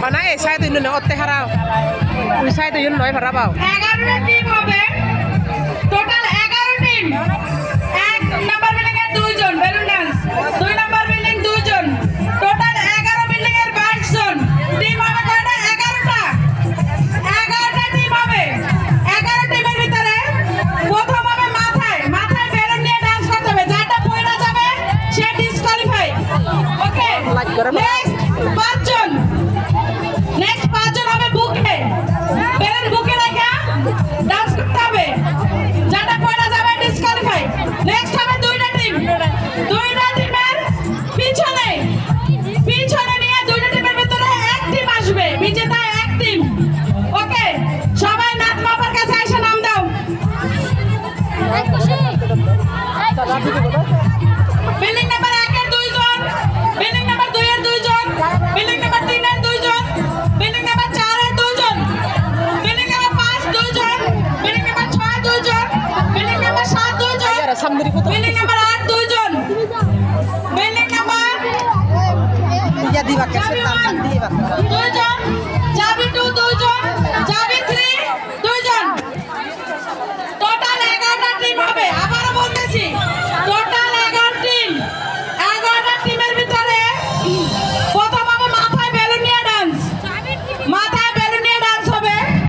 Mana saya tu nuna otte harau. Saya tu nuna harau. 11টা team হবে total 11 team এক number building এর 2 জন বেলুন ডান্স 2 নাম্বার বিল্ডিং 2 জন total 11 building এর 22 জন টিম হবে কয়টা 11টা টিম হবে 11 টিমের ভিতরে প্রথম হবে মাথায় বেলুন নিয়ে ডান্স করতে হবে যাটা পড়ে যাবে সে ডিসকোয়ালিফাই ওকে নেক্সট 5 জন হবে বুকে বেলুন বুকে রাখা ডান্স করতে হবে যাটা পড়ে যাবে ডিসকোয়ালিফাই নেক্সট হবে দুইটা টিমের পিছনে নিয়ে দুইটা টিমের ভিতরে এক টিম আসবে বিজেতা এক টিম ওকে সবাই নাত মাপার কাছে এসে নাম দাও বিল্ডিং নাম্বার 1 এর 2 জন বিল্ডিং নাম্বার 2 এর 2 জন বিল্ডিং নাম্বার 3 এর 2 জন বিল্ডিং নাম্বার 4 এর 2 জন বিল্ডিং নাম্বার 5 2 জন বিল্ডিং নাম্বার 6 2 জন বিল্ডিং নাম্বার 7 2 জন বিল্ডিং নাম্বার 8 2 জন বিল্ডিং নাম্বার 2 জন